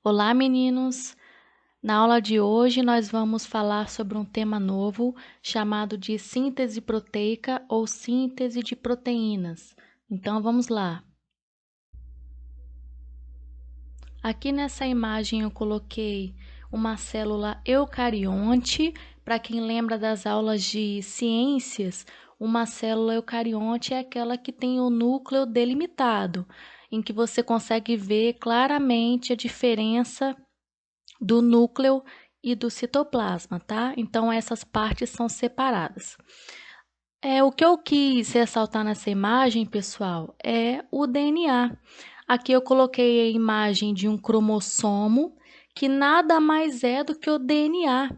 Olá, meninos! Na aula de hoje, nós vamos falar sobre um tema novo chamado de síntese proteica ou síntese de proteínas. Então, vamos lá. Aqui nessa imagem eu coloquei uma célula eucarionte. Para quem lembra das aulas de ciências, uma célula eucarionte é aquela que tem o núcleo delimitado, em que você consegue ver claramente a diferença do núcleo e do citoplasma, tá? Então, essas partes são separadas. O que eu quis ressaltar nessa imagem, pessoal, é o DNA. Aqui eu coloquei a imagem de um cromossomo, que nada mais é do que o DNA.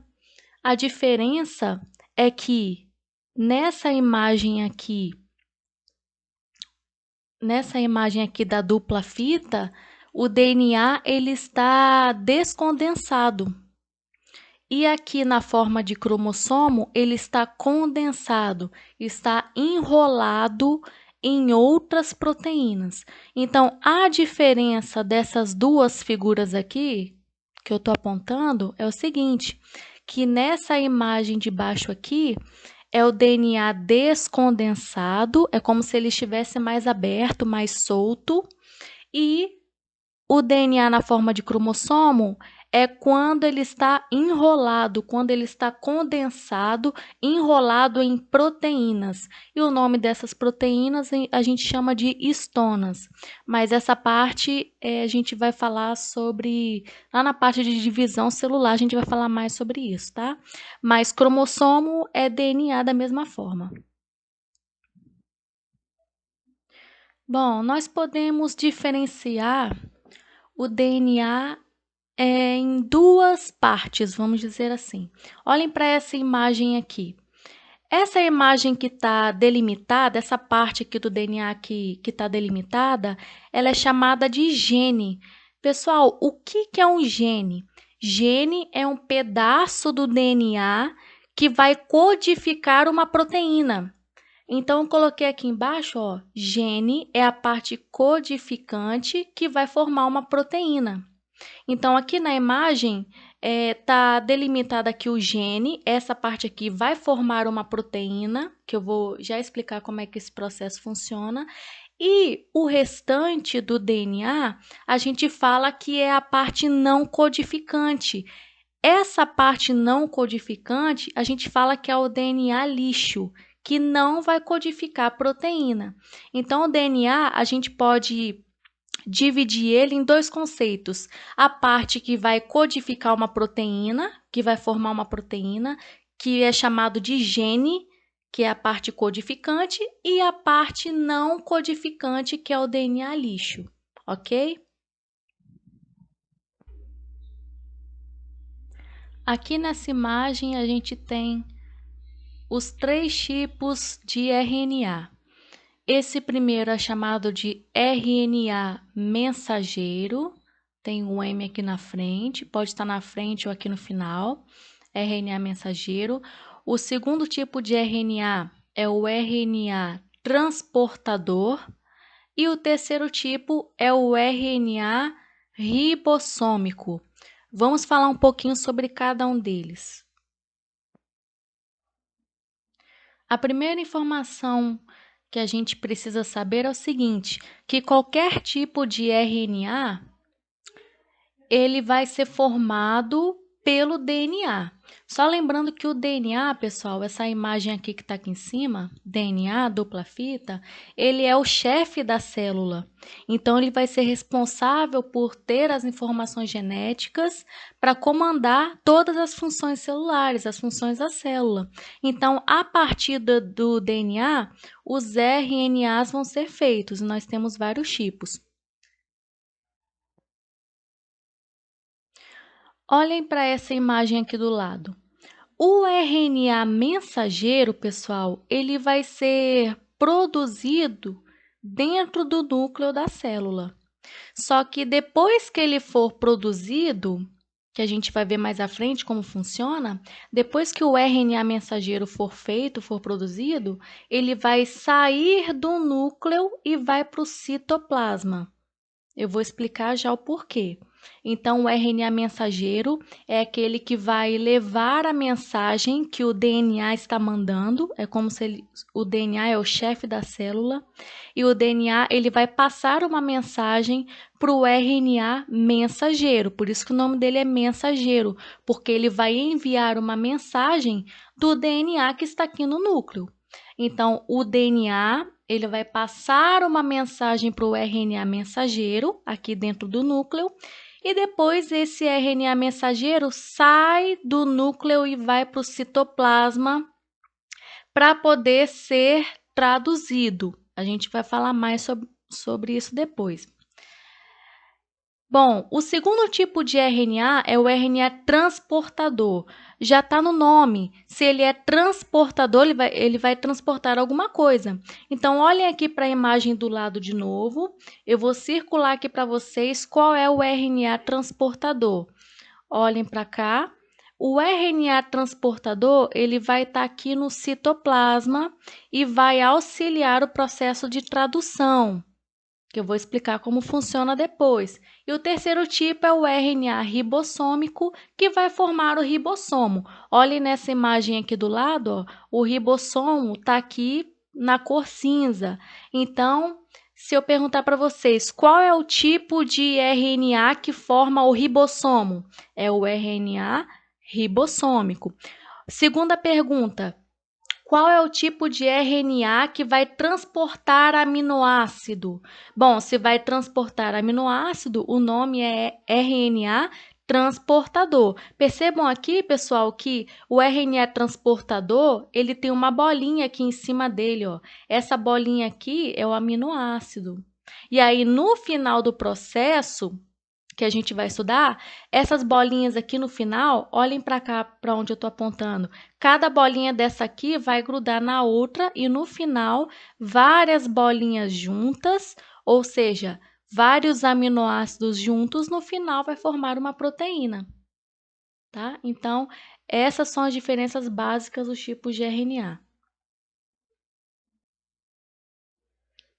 A diferença é que nessa imagem aqui da dupla fita, o DNA ele está descondensado. E aqui na forma de cromossomo, ele está condensado, está enrolado em outras proteínas. Então, a diferença dessas duas figuras aqui, que eu estou apontando, é o seguinte, que nessa imagem de baixo aqui, é o DNA descondensado, é como se ele estivesse mais aberto, mais solto, e o DNA na forma de cromossomo é quando ele está enrolado, quando ele está condensado, enrolado em proteínas. E o nome dessas proteínas a gente chama de histonas. Mas essa parte a gente vai falar sobre, lá na parte de divisão celular, a gente vai falar mais sobre isso, tá? Mas cromossomo é DNA da mesma forma. Bom, nós podemos diferenciar o DNA em duas partes, vamos dizer assim. Olhem para essa imagem aqui. Essa imagem que está delimitada, essa parte aqui do DNA que está delimitada, ela é chamada de gene. Pessoal, o que é um gene? Gene é um pedaço do DNA que vai codificar uma proteína. Então, eu coloquei aqui embaixo, ó, gene é a parte codificante que vai formar uma proteína. Então, aqui na imagem, está delimitado aqui o gene, essa parte aqui vai formar uma proteína, que eu vou já explicar como é que esse processo funciona, e o restante do DNA, a gente fala que é a parte não codificante. Essa parte não codificante, a gente fala que é o DNA lixo, que não vai codificar a proteína. Então, o DNA, a gente pode dividir ele em dois conceitos. A parte que vai codificar uma proteína, que vai formar uma proteína, que é chamado de gene, que é a parte codificante, e a parte não codificante, que é o DNA lixo, ok? Aqui nessa imagem a gente tem os três tipos de RNA. Esse primeiro é chamado de RNA mensageiro, tem um M aqui na frente, pode estar na frente ou aqui no final, RNA mensageiro. O segundo tipo de RNA é o RNA transportador e o terceiro tipo é o RNA ribossômico. Vamos falar um pouquinho sobre cada um deles. A primeira informação que a gente precisa saber é o seguinte, que qualquer tipo de RNA, ele vai ser formado pelo DNA. Só lembrando que o DNA, pessoal, essa imagem aqui que está aqui em cima, DNA, dupla fita, ele é o chefe da célula. Então, ele vai ser responsável por ter as informações genéticas para comandar todas as funções celulares, as funções da célula. Então, a partir do DNA, os RNAs vão ser feitos. Nós temos vários tipos. Olhem para essa imagem aqui do lado. O RNA mensageiro, pessoal, ele vai ser produzido dentro do núcleo da célula. Só que depois que ele for produzido, que a gente vai ver mais à frente como funciona, depois que o RNA mensageiro for feito, for produzido, ele vai sair do núcleo e vai para o citoplasma. Eu vou explicar já o porquê. Então, o RNA mensageiro é aquele que vai levar a mensagem que o DNA está mandando. É como se o DNA é o chefe da célula. E o DNA ele vai passar uma mensagem para o RNA mensageiro. Por isso que o nome dele é mensageiro, porque ele vai enviar uma mensagem do DNA que está aqui no núcleo. Então, o DNA ele vai passar uma mensagem para o RNA mensageiro, aqui dentro do núcleo, e depois esse RNA mensageiro sai do núcleo e vai para o citoplasma para poder ser traduzido. A gente vai falar mais sobre isso depois. Bom, o segundo tipo de RNA é o RNA transportador. Já está no nome. Se ele é transportador, ele vai transportar alguma coisa. Então, olhem aqui para a imagem do lado de novo. Eu vou circular aqui para vocês qual é o RNA transportador. Olhem para cá. O RNA transportador, ele vai estar aqui no citoplasma e vai auxiliar o processo de tradução, que eu vou explicar como funciona depois. E o terceiro tipo é o RNA ribossômico, que vai formar o ribossomo. Olhem nessa imagem aqui do lado, ó, o ribossomo está aqui na cor cinza. Então, se eu perguntar para vocês qual é o tipo de RNA que forma o ribossomo, é o RNA ribossômico. Segunda pergunta: qual é o tipo de RNA que vai transportar aminoácido? Bom, se vai transportar aminoácido, o nome é RNA transportador. Percebam aqui, pessoal, que o RNA transportador, ele tem uma bolinha aqui em cima dele, ó. Essa bolinha aqui é o aminoácido. E aí, no final do processo que a gente vai estudar, essas bolinhas aqui no final, olhem para cá, para onde eu estou apontando. Cada bolinha dessa aqui vai grudar na outra e no final, várias bolinhas juntas, ou seja, vários aminoácidos juntos, no final vai formar uma proteína. Tá? Então, essas são as diferenças básicas dos tipos de RNA.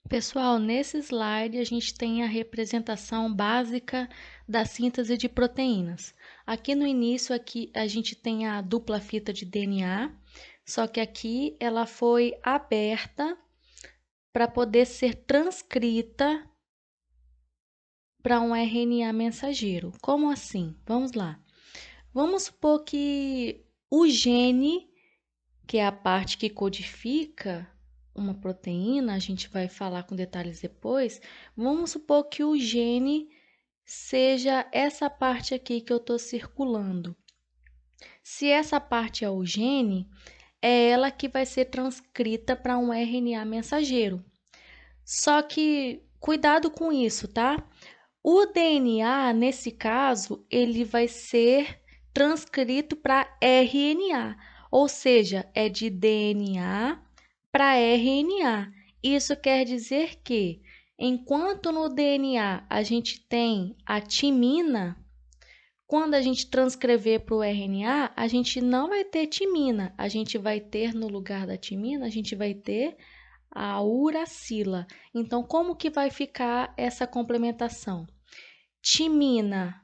Pessoal, nesse slide a gente tem a representação básica da síntese de proteínas. Aqui no início aqui a gente tem a dupla fita de DNA, só que aqui ela foi aberta para poder ser transcrita para um RNA mensageiro. Como assim? Vamos lá. Vamos supor que o gene, que é a parte que codifica uma proteína, a gente vai falar com detalhes depois. Vamos supor que o gene seja essa parte aqui que eu estou circulando. Se essa parte é o gene, é ela que vai ser transcrita para um RNA mensageiro. Só que cuidado com isso, tá? O DNA, nesse caso, ele vai ser transcrito para RNA, ou seja, é de DNA para RNA. Isso quer dizer que, enquanto no DNA a gente tem a timina, quando a gente transcrever para o RNA, a gente não vai ter timina, a gente vai ter, no lugar da timina, a gente vai ter a uracila. Então, como que vai ficar essa complementação? Timina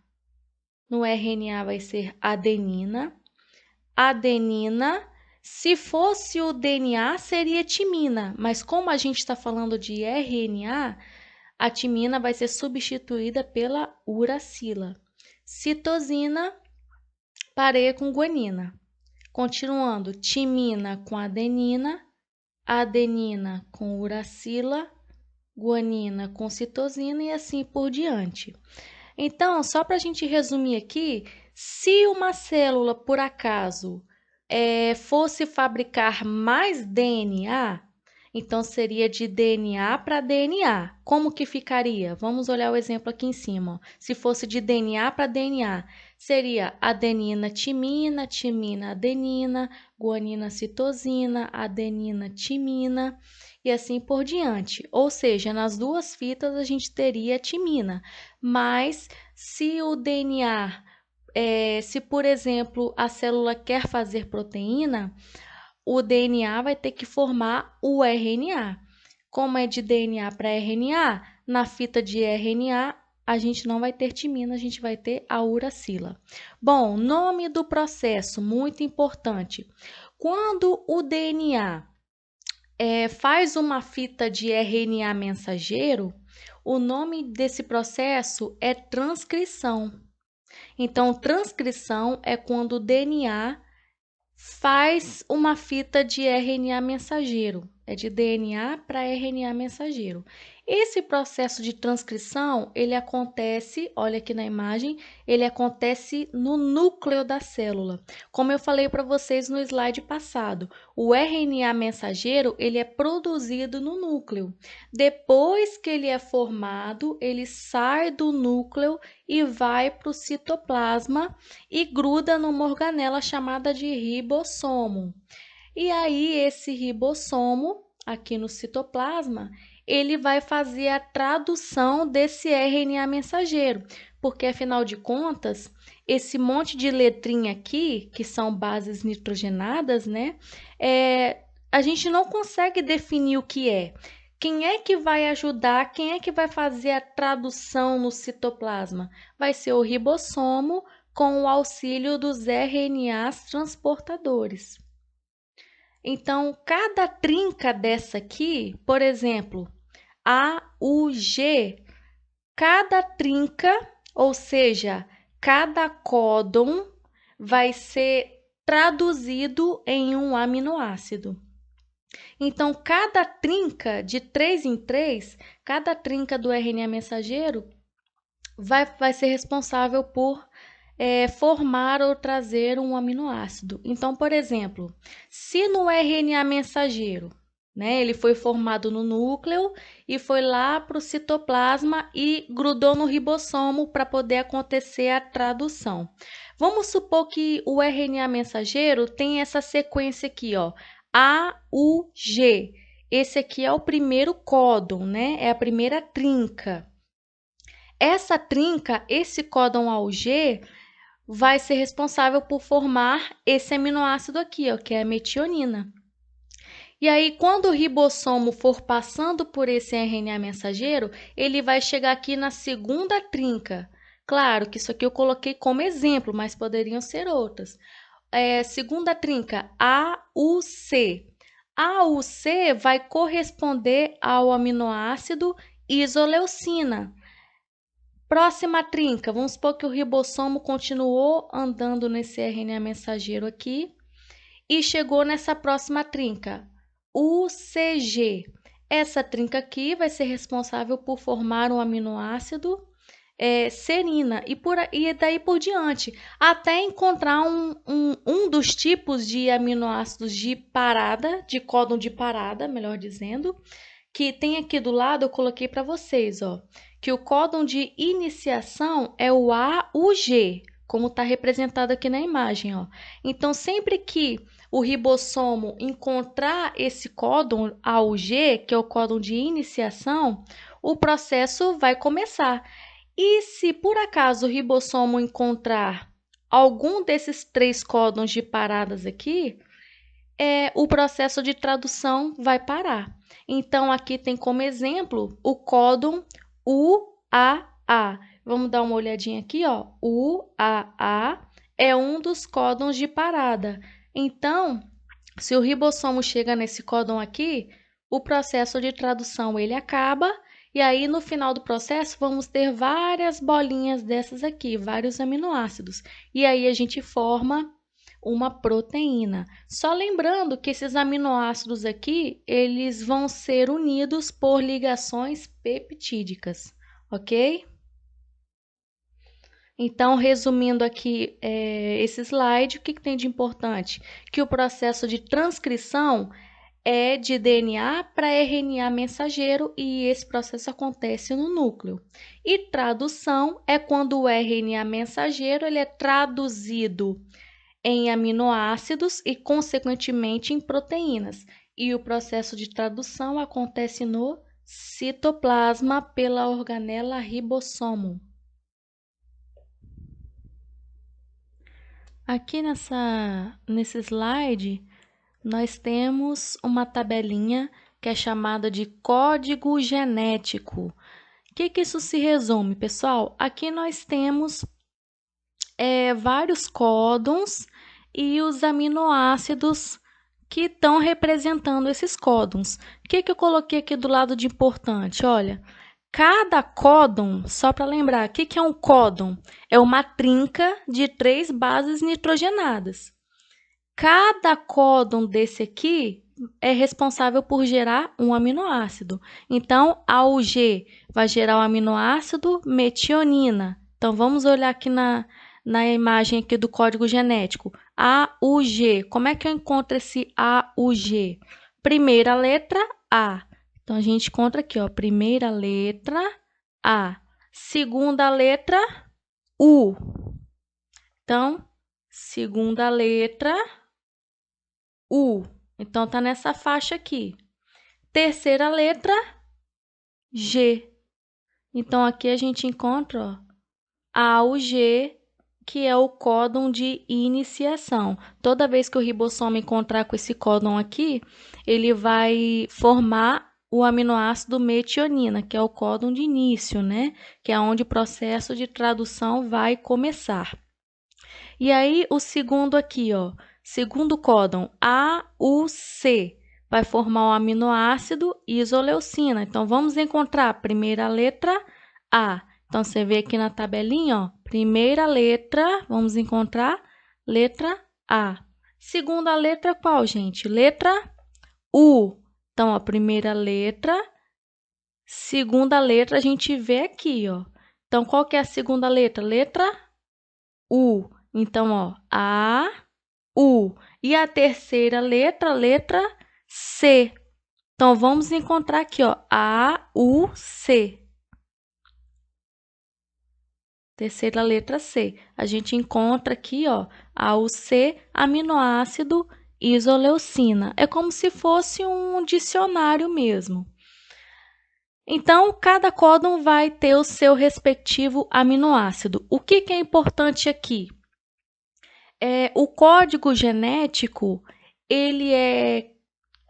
no RNA vai ser adenina. Adenina, se fosse o DNA, seria timina, mas como a gente está falando de RNA, a timina vai ser substituída pela uracila. Citosina, pareia com guanina. Continuando, timina com adenina, adenina com uracila, guanina com citosina e assim por diante. Então, só para a gente resumir aqui, se uma célula, por acaso, fosse fabricar mais DNA, então seria de DNA para DNA. Como que ficaria? Vamos olhar o exemplo aqui em cima. Ó. Se fosse de DNA para DNA, seria adenina, timina, timina, adenina, guanina, citosina, adenina, timina e assim por diante. Ou seja, nas duas fitas a gente teria timina, mas se o DNA, se por exemplo a célula quer fazer proteína, o DNA vai ter que formar o RNA. Como é de DNA para RNA, na fita de RNA a gente não vai ter timina, a gente vai ter a uracila. Bom, nome do processo, muito importante. Quando o DNA faz uma fita de RNA mensageiro, o nome desse processo é transcrição. Então, transcrição é quando o DNA faz uma fita de RNA mensageiro. É de DNA para RNA mensageiro. Esse processo de transcrição, ele acontece, olha aqui na imagem, ele acontece no núcleo da célula. Como eu falei para vocês no slide passado, o RNA mensageiro, ele é produzido no núcleo. Depois que ele é formado, ele sai do núcleo e vai para o citoplasma e gruda numa organela chamada de ribossomo. E aí, esse ribossomo, aqui no citoplasma, ele vai fazer a tradução desse RNA mensageiro, porque afinal de contas, esse monte de letrinha aqui, que são bases nitrogenadas, né? A gente não consegue definir o que é. Quem é que vai ajudar? Quem é que vai fazer a tradução no citoplasma? Vai ser o ribossomo com o auxílio dos RNAs transportadores. Então, cada trinca dessa aqui, por exemplo, A, U, G, cada trinca, ou seja, cada códon vai ser traduzido em um aminoácido. Então, cada trinca de 3 em 3, cada trinca do RNA mensageiro vai ser responsável por formar ou trazer um aminoácido. Então, por exemplo, se no RNA mensageiro, né, ele foi formado no núcleo e foi lá para o citoplasma e grudou no ribossomo para poder acontecer a tradução. Vamos supor que o RNA mensageiro tem essa sequência aqui, ó, AUG. Esse aqui é o primeiro códon, né? É a primeira trinca. Essa trinca, esse códon AUG, vai ser responsável por formar esse aminoácido aqui, ó, que é a metionina. E aí, quando o ribossomo for passando por esse RNA mensageiro, ele vai chegar aqui na segunda trinca. Claro que isso aqui eu coloquei como exemplo, mas poderiam ser outras. Segunda trinca, AUC. AUC vai corresponder ao aminoácido isoleucina. Próxima trinca, vamos supor que o ribossomo continuou andando nesse RNA mensageiro aqui e chegou nessa próxima trinca, UCG. Essa trinca aqui vai ser responsável por formar um aminoácido serina e daí por diante, até encontrar um dos tipos de aminoácidos de parada, de códon de parada, melhor dizendo, que tem aqui do lado, eu coloquei para vocês, ó, que o códon de iniciação é o AUG, como está representado aqui na imagem, ó. Então, sempre que o ribossomo encontrar esse códon AUG, que é o códon de iniciação, o processo vai começar. E se por acaso o ribossomo encontrar algum desses 3 códons de paradas aqui, o processo de tradução vai parar. Então, aqui tem como exemplo o códon UAA. Vamos dar uma olhadinha aqui, ó. UAA é um dos códons de parada. Então, se o ribossomo chega nesse códon aqui, o processo de tradução ele acaba, e aí no final do processo vamos ter várias bolinhas dessas aqui, vários aminoácidos. E aí a gente forma uma proteína. Só lembrando que esses aminoácidos aqui, eles vão ser unidos por ligações peptídicas, ok? Então, resumindo aqui esse slide, o que tem de importante? Que o processo de transcrição é de DNA para RNA mensageiro e esse processo acontece no núcleo. E tradução é quando o RNA mensageiro ele é traduzido em aminoácidos e, consequentemente, em proteínas. E o processo de tradução acontece no citoplasma pela organela ribossomo. Aqui nesse slide, nós temos uma tabelinha que é chamada de código genético, que isso se resume, pessoal? Aqui nós temos vários códons e os aminoácidos que estão representando esses códons. O que eu coloquei aqui do lado de importante? Olha, cada códon, só para lembrar, o que é um códon? É uma trinca de 3 bases nitrogenadas. Cada códon desse aqui é responsável por gerar um aminoácido. Então, a UG vai gerar o aminoácido metionina. Então, vamos olhar aqui na imagem aqui do código genético. AUG. Como é que eu encontro esse AUG? Primeira letra, A. Então, a gente encontra aqui, ó, primeira letra, A. Segunda letra, U. Então, segunda letra, U. Então, tá nessa faixa aqui. Terceira letra, G. Então, aqui a gente encontra, ó, AUG, que é o códon de iniciação. Toda vez que o ribossomo encontrar com esse códon aqui, ele vai formar o aminoácido metionina, que é o códon de início, né? Que é onde o processo de tradução vai começar. E aí, o segundo aqui, ó, segundo códon, AUC, vai formar o aminoácido isoleucina. Então, vamos encontrar a primeira letra A. Então, você vê aqui na tabelinha, ó, primeira letra, vamos encontrar letra A. Segunda letra qual, gente? Letra U. Então, a primeira letra, segunda letra a gente vê aqui, ó. Então, qual que é a segunda letra? Letra U. Então, ó, A, U. E a terceira letra, letra C. Então, vamos encontrar aqui, ó, A, U, C. Terceira letra C. A gente encontra aqui, ó, AUC, aminoácido isoleucina. É como se fosse um dicionário mesmo. Então, cada códon vai ter o seu respectivo aminoácido. O que é importante aqui? O código genético, ele é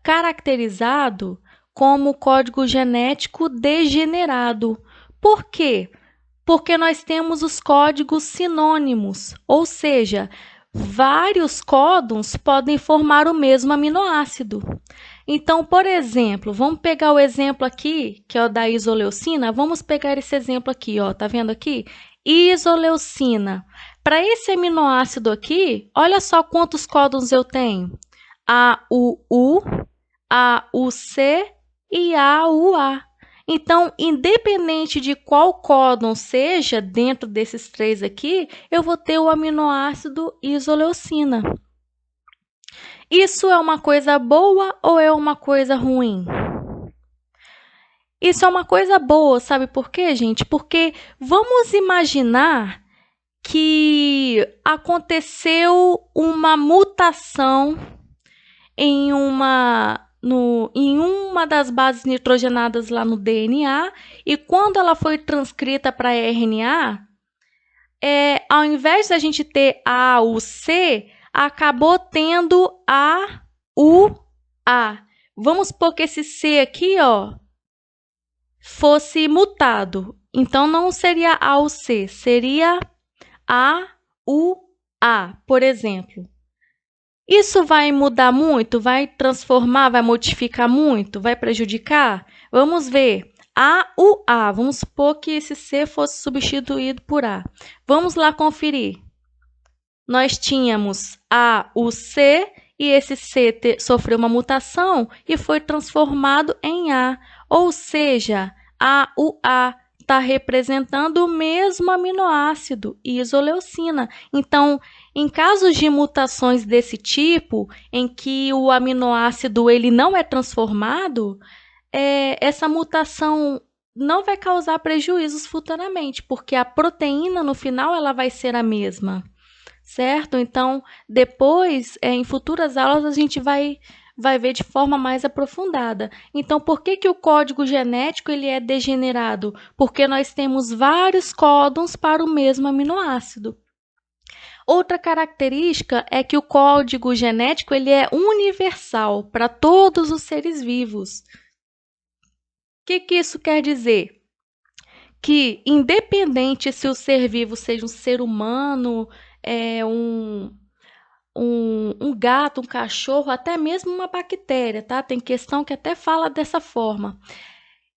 caracterizado como código genético degenerado. Por quê? Porque nós temos os códigos sinônimos, ou seja, vários códons podem formar o mesmo aminoácido. Então, por exemplo, vamos pegar o exemplo aqui, que é o da isoleucina. Vamos pegar esse exemplo aqui, ó, tá vendo aqui? Isoleucina. Para esse aminoácido aqui, olha só quantos códons eu tenho. AUU, AUC e AUA. Então, independente de qual códon seja dentro desses 3 aqui, eu vou ter o aminoácido isoleucina. Isso é uma coisa boa ou é uma coisa ruim? Isso é uma coisa boa, sabe por quê, gente? Porque vamos imaginar que aconteceu uma mutação em uma das bases nitrogenadas lá no DNA, e quando ela foi transcrita para RNA, ao invés da gente ter A, U, C, acabou tendo A, U, A. Vamos supor que esse C aqui, ó, fosse mutado. Então, não seria A, U, C, seria A, U, A, por exemplo. Isso vai mudar muito? Vai transformar? Vai modificar muito? Vai prejudicar? Vamos ver. A, U, A. Vamos supor que esse C fosse substituído por A. Vamos lá conferir. Nós tínhamos A, U, C, e esse C sofreu uma mutação e foi transformado em A. Ou seja, A, U, A está representando o mesmo aminoácido, isoleucina. Então, em casos de mutações desse tipo, em que o aminoácido ele não é transformado, essa mutação não vai causar prejuízos futuramente, porque a proteína, no final, ela vai ser a mesma, certo? Então, depois, em futuras aulas, a gente vai ver de forma mais aprofundada. Então, por que o código genético ele é degenerado? Porque nós temos vários códons para o mesmo aminoácido. Outra característica é que o código genético ele é universal para todos os seres vivos. O que isso quer dizer? que, independente se o ser vivo seja um ser humano, um gato, um cachorro, até mesmo uma bactéria, tá? Tem questão que até fala dessa forma.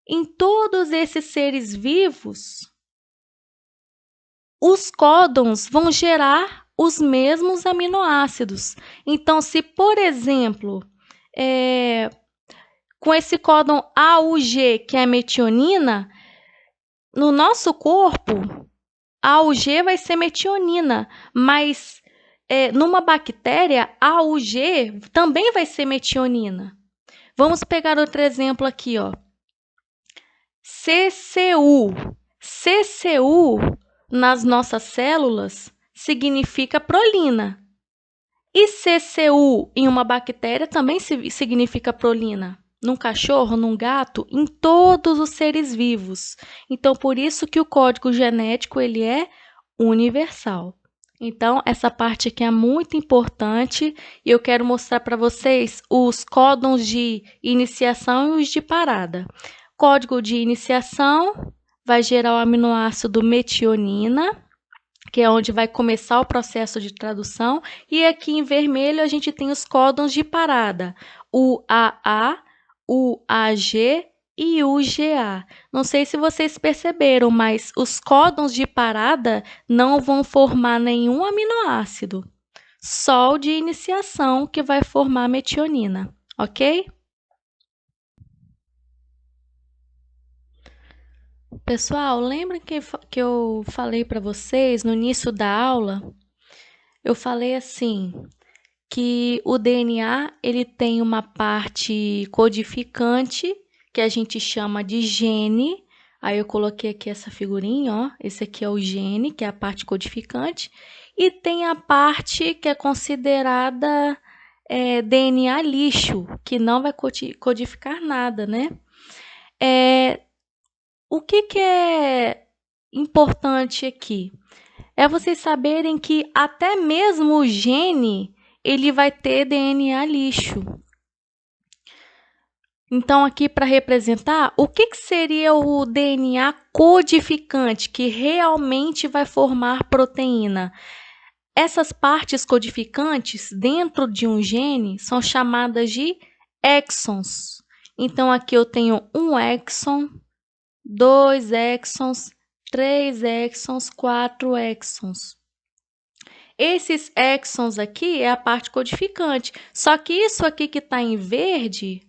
Em todos esses seres vivos, os códons vão gerar os mesmos aminoácidos. Então, se, por exemplo, com esse códon AUG, que é a metionina, no nosso corpo, AUG vai ser metionina, mas numa bactéria, AUG também vai ser metionina. Vamos pegar outro exemplo aqui, ó. CCU. CCU, nas nossas células, significa prolina. E CCU em uma bactéria também significa prolina. Num cachorro, num gato, em todos os seres vivos. Então, por isso que o código genético ele é universal. Então, essa parte aqui é muito importante e eu quero mostrar para vocês os códons de iniciação e os de parada. Código de iniciação vai gerar o aminoácido metionina, que é onde vai começar o processo de tradução. E aqui em vermelho a gente tem os códons de parada, o AA, o AG e o GA. Não sei se vocês perceberam, mas os códons de parada não vão formar nenhum aminoácido, só o de iniciação que vai formar a metionina, ok? Pessoal, lembra que eu falei para vocês no início da aula? Eu falei assim, que o DNA ele tem uma parte codificante, que a gente chama de gene. Aí eu coloquei aqui essa figurinha, ó. Esse aqui é o gene, que é a parte codificante. E tem a parte que é considerada DNA lixo, que não vai codificar nada, né? O que é importante aqui? É vocês saberem que até mesmo o gene ele vai ter DNA lixo. Então, aqui para representar, o que seria o DNA codificante que realmente vai formar proteína? Essas partes codificantes dentro de um gene são chamadas de exons. Então, aqui eu tenho um exon, 2 exons, 3 exons, 4 exons. Esses exons aqui é a parte codificante. Só que isso aqui que está em verde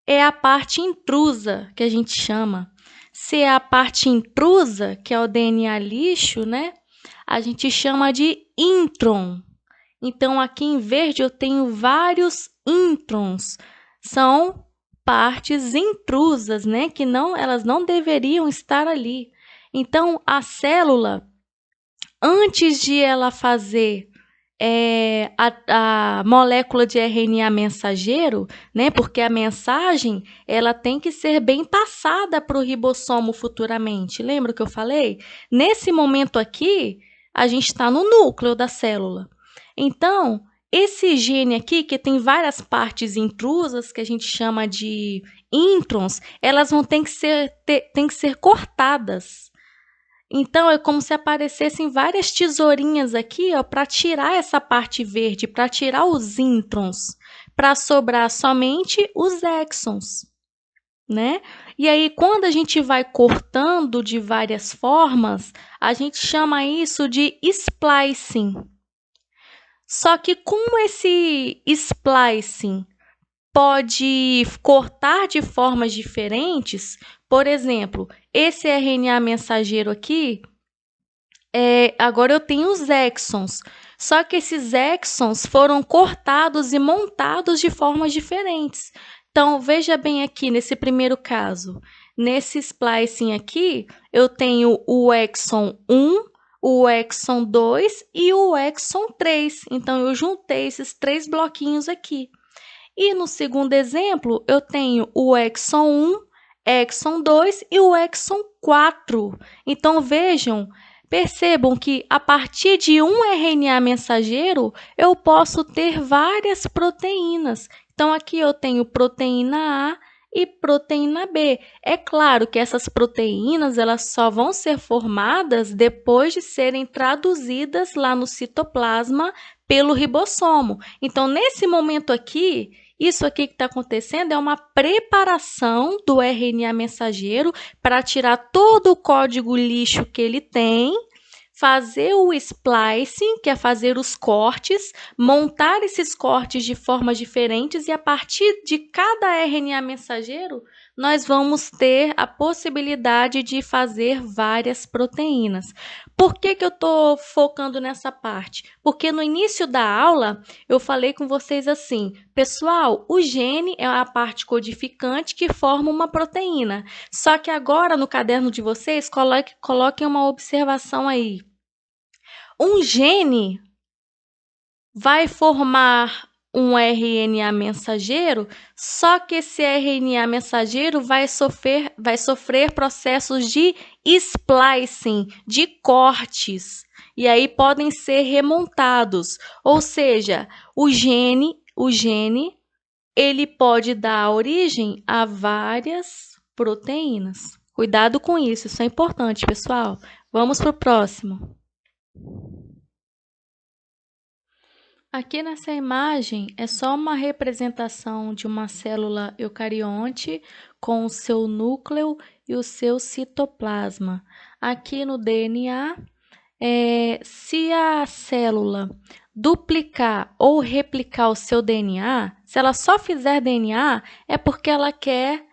é a parte intrusa, que a gente chama. Se é a parte intrusa, que é o DNA lixo, né? A gente chama de intron. Então, aqui em verde eu tenho vários introns. São partes intrusas, né? Que elas não deveriam estar ali. Então, a célula, antes de ela fazer a molécula de RNA mensageiro, né? Porque a mensagem ela tem que ser bem passada para o ribossomo futuramente. Lembra que eu falei? Nesse momento aqui, a gente está no núcleo da célula. Então, esse gene aqui, que tem várias partes intrusas, que a gente chama de introns, elas vão ter que ser cortadas. Então, é como se aparecessem várias tesourinhas aqui, ó, para tirar essa parte verde, para tirar os introns, para sobrar somente os exons, né? E aí, quando a gente vai cortando de várias formas, a gente chama isso de splicing. Só que como esse splicing pode cortar de formas diferentes, por exemplo, esse RNA mensageiro aqui, agora eu tenho os exons, só que esses exons foram cortados e montados de formas diferentes. Então, veja bem aqui nesse primeiro caso, nesse splicing aqui, eu tenho o exon 1, o exon 2 e o exon 3. Então, eu juntei esses 3 bloquinhos aqui. E no segundo exemplo, eu tenho o exon 1, exon 2 e o exon 4. Então, percebam que a partir de um RNA mensageiro, eu posso ter várias proteínas. Então, aqui eu tenho proteína A e proteína B. É claro que essas proteínas elas só vão ser formadas depois de serem traduzidas lá no citoplasma pelo ribossomo. Então, nesse momento aqui, isso aqui que está acontecendo é uma preparação do RNA mensageiro para tirar todo o código lixo que ele tem, fazer o splicing, que é fazer os cortes, montar esses cortes de formas diferentes e a partir de cada RNA mensageiro, nós vamos ter a possibilidade de fazer várias proteínas. Por que eu estou focando nessa parte? Porque no início da aula eu falei com vocês assim, pessoal, o gene é a parte codificante que forma uma proteína. Só que agora no caderno de vocês, coloquem uma observação aí. Um gene vai formar um RNA mensageiro, só que esse RNA mensageiro vai sofrer processos de splicing, de cortes, e aí podem ser remontados. Ou seja, o gene, ele pode dar origem a várias proteínas. Cuidado com isso, isso é importante, pessoal. Vamos para o próximo. Aqui nessa imagem é só uma representação de uma célula eucarionte com o seu núcleo e o seu citoplasma. Aqui no DNA, se a célula duplicar ou replicar o seu DNA, se ela só fizer DNA, é porque ela quer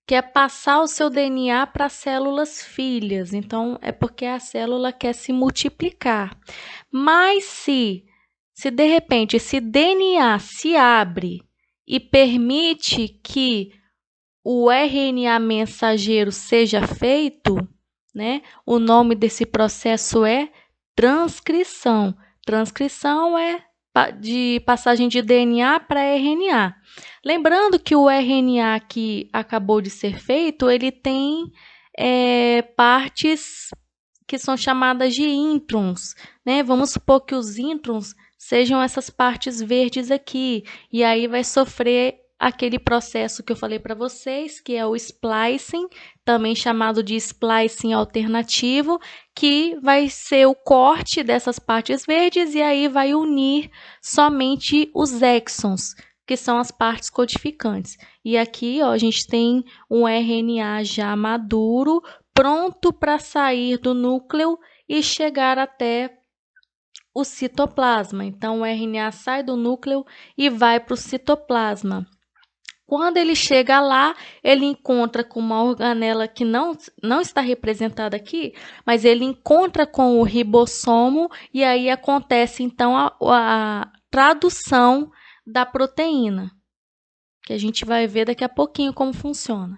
quer passar o seu DNA para células filhas. Então, é porque a célula quer se multiplicar. Mas se de repente esse DNA se abre e permite que o RNA mensageiro seja feito, né? O nome desse processo é transcrição. Transcrição é de passagem de DNA para RNA. Lembrando que o RNA que acabou de ser feito, ele tem partes que são chamadas de introns, né? Vamos supor que os introns sejam essas partes verdes aqui, e aí vai sofrer aquele processo que eu falei para vocês, que é o splicing, também chamado de splicing alternativo, que vai ser o corte dessas partes verdes e aí vai unir somente os exons, que são as partes codificantes. E aqui, ó, a gente tem um RNA já maduro, pronto para sair do núcleo e chegar até o citoplasma. Então, o RNA sai do núcleo e vai para o citoplasma. Quando ele chega lá, ele encontra com uma organela que não está representada aqui, mas ele encontra com o ribossomo e aí acontece, então, a tradução da proteína, que a gente vai ver daqui a pouquinho como funciona.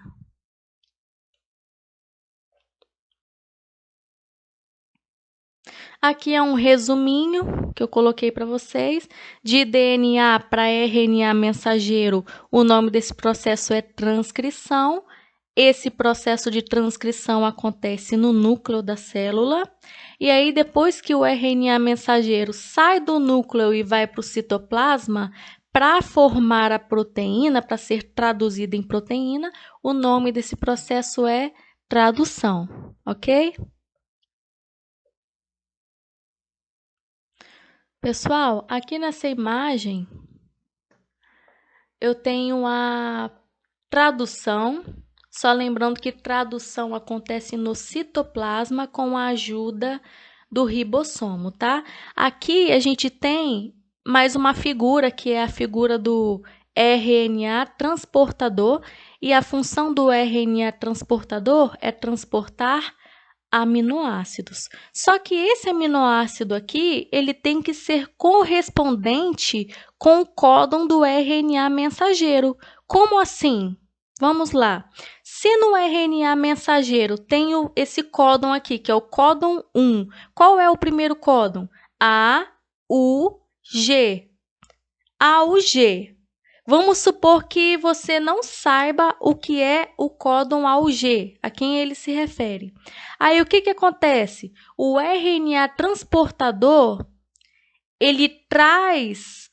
Aqui é um resuminho que eu coloquei para vocês. De DNA para RNA mensageiro, o nome desse processo é transcrição. Esse processo de transcrição acontece no núcleo da célula. E aí, depois que o RNA mensageiro sai do núcleo e vai para o citoplasma, para formar a proteína, para ser traduzida em proteína, o nome desse processo é tradução, ok? Pessoal, aqui nessa imagem eu tenho a tradução, só lembrando que tradução acontece no citoplasma com a ajuda do ribossomo, tá? Aqui a gente tem mais uma figura, que é a figura do RNA transportador, e a função do RNA transportador é transportar aminoácidos. Só que esse aminoácido aqui, ele tem que ser correspondente com o códon do RNA mensageiro. Como assim? Vamos lá. Se no RNA mensageiro tem esse códon aqui, que é o códon 1, qual é o primeiro códon? A, U, G. A, U, G. Vamos supor que você não saiba o que é o códon AUG, a quem ele se refere. Aí, o que acontece? O RNA transportador, ele traz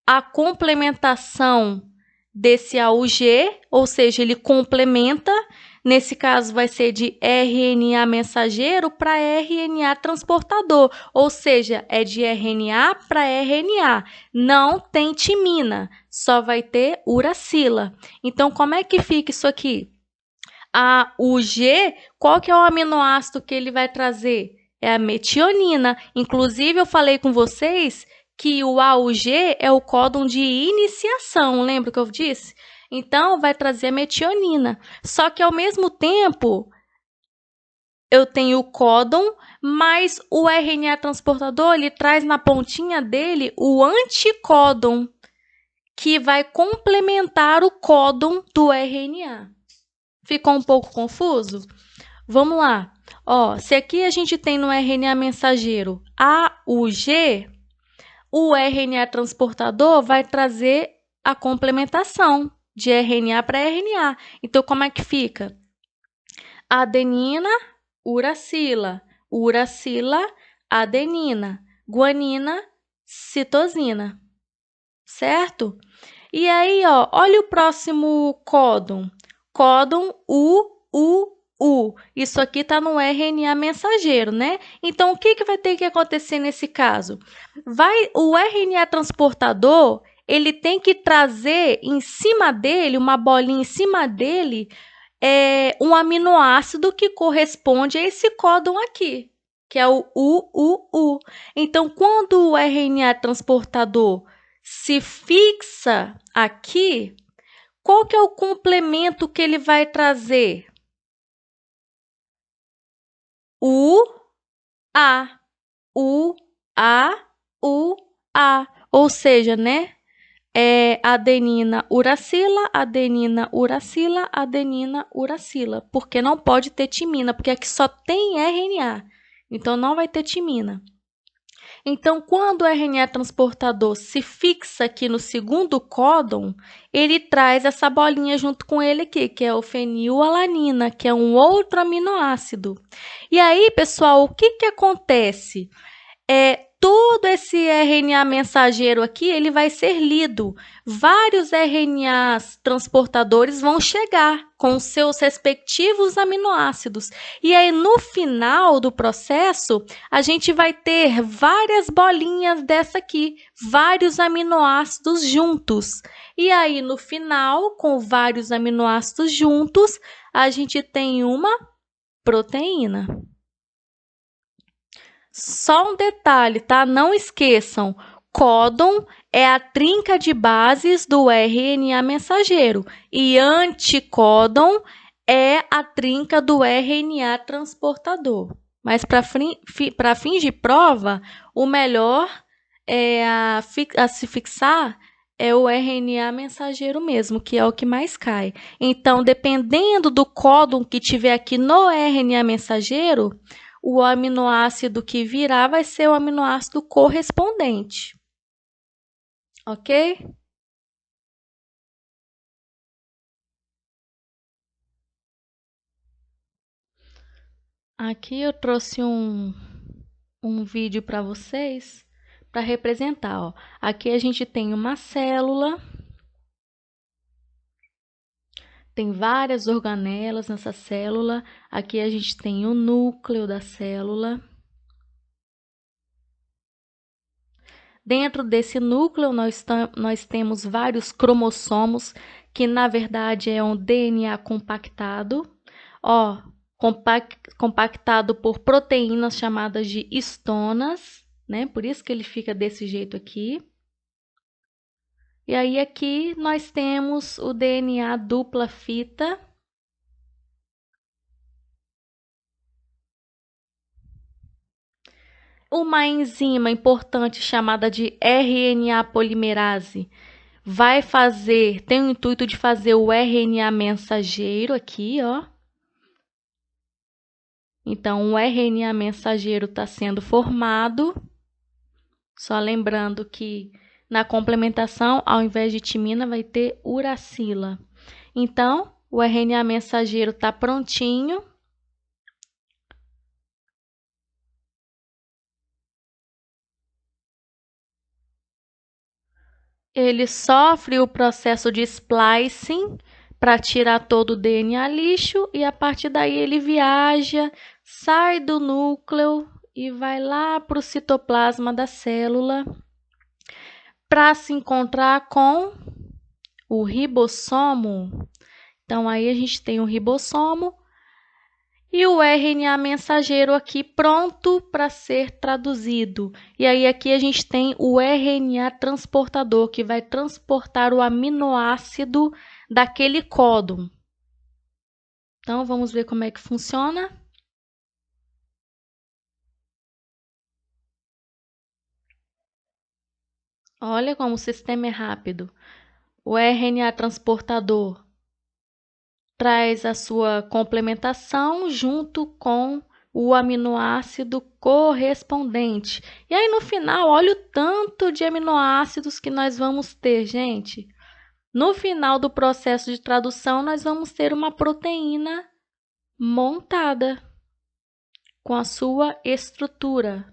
a complementação desse AUG, ou seja, ele complementa, nesse caso vai ser de RNA mensageiro para RNA transportador, ou seja, é de RNA para RNA, não tem timina, só vai ter uracila. Então, como é que fica isso aqui? O G, qual que é o aminoácido que ele vai trazer? É a metionina. Inclusive, eu falei com vocês que o A, o G é o códon de iniciação, lembra que eu disse? Então, vai trazer a metionina. Só que, ao mesmo tempo, eu tenho o códon, mas o RNA transportador, ele traz na pontinha dele o anticódon, que vai complementar o códon do RNA. Ficou um pouco confuso? Vamos lá. Ó, se aqui a gente tem no RNA mensageiro AUG, o RNA transportador vai trazer a complementação de RNA para RNA. Então, como é que fica? Adenina, uracila. Uracila, adenina. Guanina, citosina. Certo? E aí, ó, olha o próximo códon. Códon U. Isso aqui está no RNA mensageiro, né? Então, o que vai ter que acontecer nesse caso? O RNA transportador, ele tem que trazer em cima dele, uma bolinha em cima dele, um aminoácido que corresponde a esse códon aqui, que é o UU. Então, quando o RNA transportador se fixa aqui, qual que é o complemento que ele vai trazer? A. Ou seja, né? Adenina, uracila, adenina, uracila, adenina, uracila. Porque não pode ter timina, porque aqui só tem RNA. Então, não vai ter timina. Então, quando o RNA transportador se fixa aqui no segundo códon, ele traz essa bolinha junto com ele aqui, que é o fenilalanina, que é um outro aminoácido. E aí, pessoal, o que acontece? Todo esse RNA mensageiro aqui, ele vai ser lido. Vários RNAs transportadores vão chegar com seus respectivos aminoácidos. E aí, no final do processo, a gente vai ter várias bolinhas dessa aqui, vários aminoácidos juntos. E aí, no final, com vários aminoácidos juntos, a gente tem uma proteína. Só um detalhe, tá? Não esqueçam, códon é a trinca de bases do RNA mensageiro e anticódon é a trinca do RNA transportador. Mas para fins de prova, o melhor a se fixar é o RNA mensageiro mesmo, que é o que mais cai. Então, dependendo do códon que tiver aqui no RNA mensageiro, o aminoácido que virá vai ser o aminoácido correspondente. Ok? Aqui eu trouxe um vídeo para vocês para representar. Ó. Aqui a gente tem uma célula. Tem várias organelas nessa célula. Aqui a gente tem o núcleo da célula. Dentro desse núcleo, nós temos vários cromossomos, que na verdade é um DNA compactado. Ó, compactado por proteínas chamadas de histonas, né? Por isso que ele fica desse jeito aqui. E aí aqui nós temos o DNA dupla fita. Uma enzima importante chamada de RNA polimerase tem o intuito de fazer o RNA mensageiro aqui, ó. Então, o RNA mensageiro está sendo formado. Só lembrando que na complementação, ao invés de timina, vai ter uracila. Então, o RNA mensageiro está prontinho. Ele sofre o processo de splicing para tirar todo o DNA lixo e a partir daí ele viaja, sai do núcleo e vai lá para o citoplasma da célula para se encontrar com o ribossomo. Então aí a gente tem o ribossomo e o RNA mensageiro aqui pronto para ser traduzido. E aí aqui a gente tem o RNA transportador, que vai transportar o aminoácido daquele códon. Então vamos ver como é que funciona. Olha como o sistema é rápido. O RNA transportador traz a sua complementação junto com o aminoácido correspondente. E aí no final, olha o tanto de aminoácidos que nós vamos ter, gente. No final do processo de tradução, nós vamos ter uma proteína montada com a sua estrutura.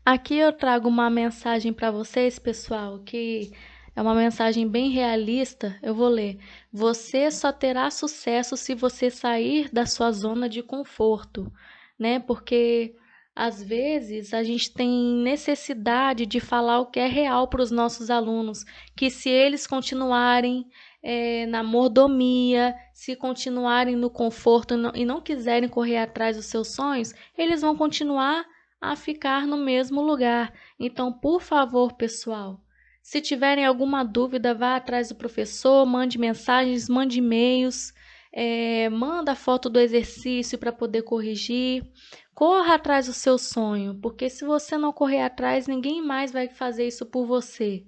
Aqui eu trago uma mensagem para vocês, pessoal, que é uma mensagem bem realista. Eu vou ler. Você só terá sucesso se você sair da sua zona de conforto, né? Porque às vezes a gente tem necessidade de falar o que é real para os nossos alunos, que se eles continuarem na mordomia, se continuarem no conforto e não quiserem correr atrás dos seus sonhos, eles vão continuar a ficar no mesmo lugar. Então, por favor, pessoal, se tiverem alguma dúvida, vá atrás do professor, mande mensagens, mande e-mails, manda a foto do exercício para poder corrigir. Corra atrás do seu sonho, porque se você não correr atrás, ninguém mais vai fazer isso por você.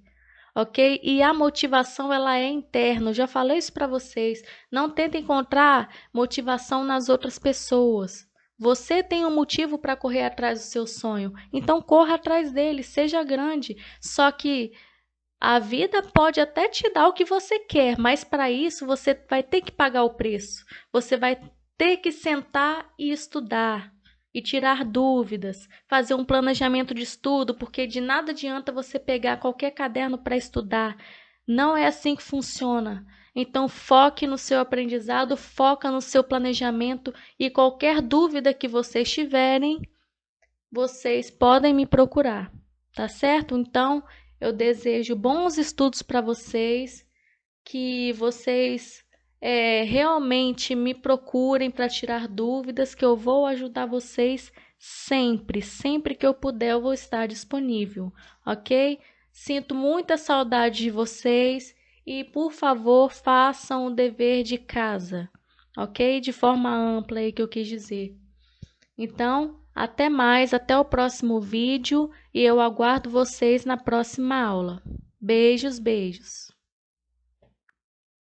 Ok? E a motivação ela é interna. Eu já falei isso para vocês. Não tenta encontrar motivação nas outras pessoas. Você tem um motivo para correr atrás do seu sonho, então corra atrás dele, seja grande. Só que a vida pode até te dar o que você quer, mas para isso você vai ter que pagar o preço. Você vai ter que sentar e estudar e tirar dúvidas, fazer um planejamento de estudo, porque de nada adianta você pegar qualquer caderno para estudar. Não é assim que funciona. Então foque no seu aprendizado, foca no seu planejamento e qualquer dúvida que vocês tiverem, vocês podem me procurar, tá certo? Então, eu desejo bons estudos para vocês, que vocês realmente me procurem para tirar dúvidas, que eu vou ajudar vocês sempre, sempre que eu puder, eu vou estar disponível, ok? Sinto muita saudade de vocês e, por favor, façam o dever de casa, ok? De forma ampla aí que eu quis dizer. Então, até mais, até o próximo vídeo e eu aguardo vocês na próxima aula. Beijos, beijos.